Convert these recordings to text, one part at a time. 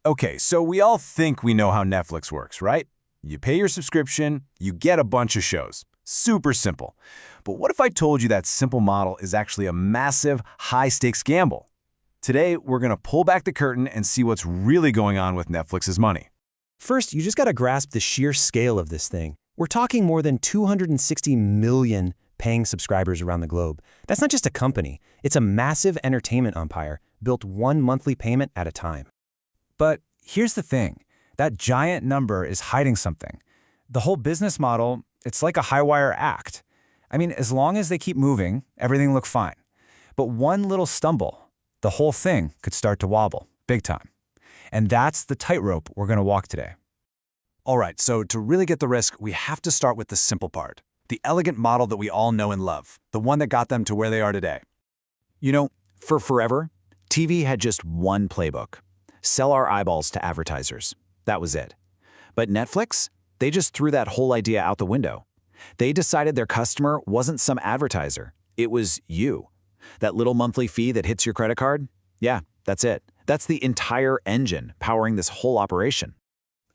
Okay, so we all think we know how Netflix works, right? You pay your subscription, you get a bunch of shows. Super simple. But what if I told you that simple model is actually a massive, high-stakes gamble? Today, we're going to pull back the curtain and see what's really going on with Netflix's money. First, you just got to grasp the sheer scale of this thing. We're talking more than 260 million paying subscribers around the globe. That's not just a company. It's a massive entertainment empire built one monthly payment at a time. But here's the thing. That giant number is hiding something. The whole business model, it's like a high-wire act. I mean, as long as they keep moving, everything looks fine. But one little stumble, the whole thing could start to wobble, big time. And that's the tightrope we're going to walk today. All right, so to really get the risk, we have to start with the simple part. The elegant model that we all know and love, the one that got them to where they are today. You know, for forever, TV had just one playbook. Sell our eyeballs to advertisers. That was it. But Netflix, they just threw that whole idea out the window. They decided their customer wasn't some advertiser. It was you. That little monthly fee that hits your credit card? Yeah, that's it. That's the entire engine powering this whole operation.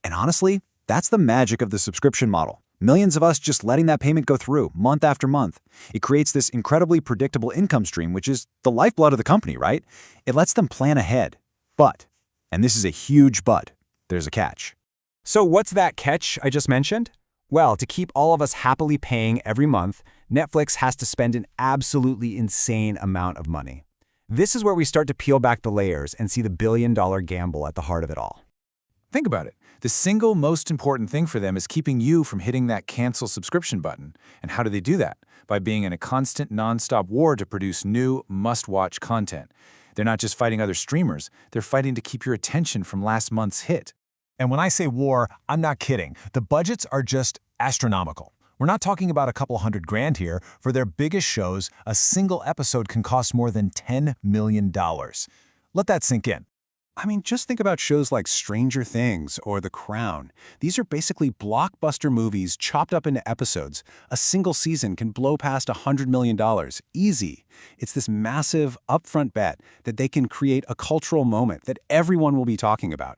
And honestly, that's the magic of the subscription model. Millions of us just letting that payment go through month after month. It creates this incredibly predictable income stream, which is the lifeblood of the company, right? It lets them plan ahead. But, and this is a huge but, there's a catch. So what's that catch I just mentioned? Well, to keep all of us happily paying every month, Netflix has to spend an absolutely insane amount of money. This is where we start to peel back the layers and see the billion-dollar gamble at the heart of it all. Think about it. The single most important thing for them is keeping you from hitting that cancel subscription button. And how do they do that? By being in a constant, non-stop war to produce new, must-watch content. They're not just fighting other streamers, they're fighting to keep your attention from last month's hit. And when I say war, I'm not kidding. The budgets are just astronomical. We're not talking about a couple $100,000 here. For their biggest shows, a single episode can cost more than $10 million. Let that sink in. I mean, just think about shows like Stranger Things or The Crown. These are basically blockbuster movies chopped up into episodes. A single season can blow past $100 million. Easy. It's this massive, upfront bet that they can create a cultural moment that everyone will be talking about.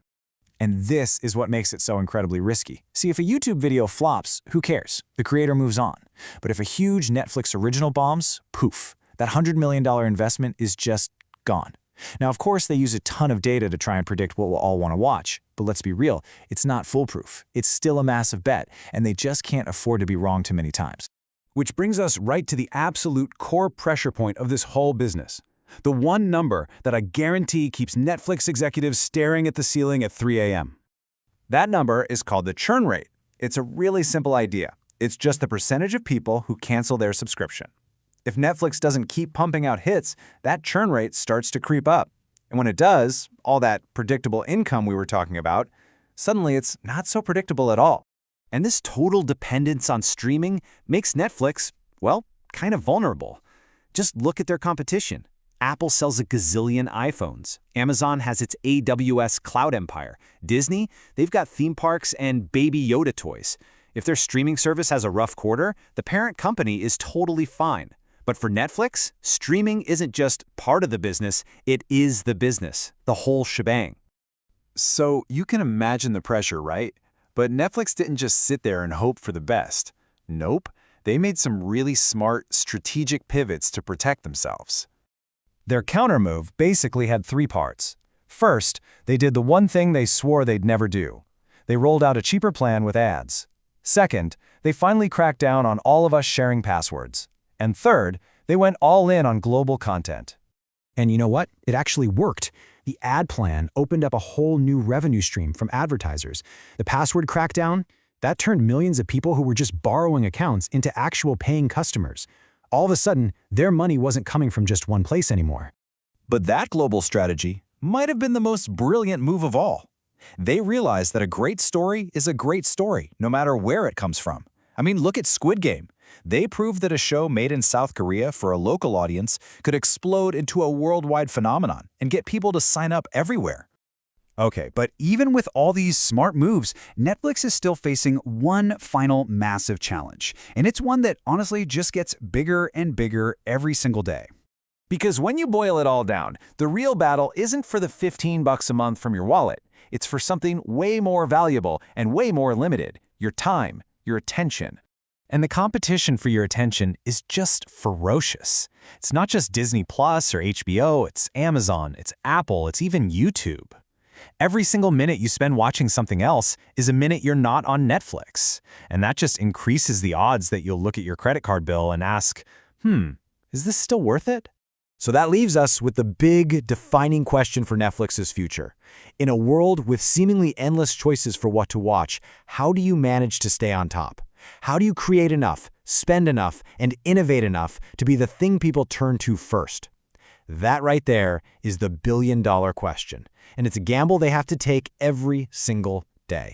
And this is what makes it so incredibly risky. See, if a YouTube video flops, who cares? The creator moves on. But if a huge Netflix original bombs, poof, that $100 million investment is just gone. Now, of course, they use a ton of data to try and predict what we'll all want to watch. But let's be real, it's not foolproof. It's still a massive bet, and they just can't afford to be wrong too many times. Which brings us right to the absolute core pressure point of this whole business. The one number that I guarantee keeps Netflix executives staring at the ceiling at 3 a.m. That number is called the churn rate. It's a really simple idea. It's just the percentage of people who cancel their subscription. If Netflix doesn't keep pumping out hits, that churn rate starts to creep up. And when it does, all that predictable income we were talking about, suddenly it's not so predictable at all. And this total dependence on streaming makes Netflix, well, kind of vulnerable. Just look at their competition. Apple sells a gazillion iPhones. Amazon has its AWS cloud empire. Disney, they've got theme parks and Baby Yoda toys. If their streaming service has a rough quarter, the parent company is totally fine. But for Netflix, streaming isn't just part of the business, it is the business, the whole shebang. So you can imagine the pressure, right? But Netflix didn't just sit there and hope for the best. Nope, they made some really smart, strategic pivots to protect themselves. Their countermove basically had three parts. First, they did the one thing they swore they'd never do. They rolled out a cheaper plan with ads. Second, they finally cracked down on all of us sharing passwords. And third, they went all in on global content. And you know what? It actually worked. The ad plan opened up a whole new revenue stream from advertisers. The password crackdown, that turned millions of people who were just borrowing accounts into actual paying customers. All of a sudden, their money wasn't coming from just one place anymore. But that global strategy might have been the most brilliant move of all. They realized that a great story is a great story, no matter where it comes from. I mean, look at Squid Game. They proved that a show made in South Korea for a local audience could explode into a worldwide phenomenon and get people to sign up everywhere. Okay, but even with all these smart moves, Netflix is still facing one final massive challenge. And it's one that honestly just gets bigger and bigger every single day. Because when you boil it all down, the real battle isn't for the $15 a month from your wallet. It's for something way more valuable and way more limited: your time, your attention. And the competition for your attention is just ferocious. It's not just Disney Plus or HBO, it's Amazon, it's Apple, it's even YouTube. Every single minute you spend watching something else is a minute you're not on Netflix. And that just increases the odds that you'll look at your credit card bill and ask, is this still worth it? So that leaves us with the big, defining question for Netflix's future. In a world with seemingly endless choices for what to watch, how do you manage to stay on top? How do you create enough, spend enough, and innovate enough to be the thing people turn to first? That right there is the billion-dollar question, and it's a gamble they have to take every single day.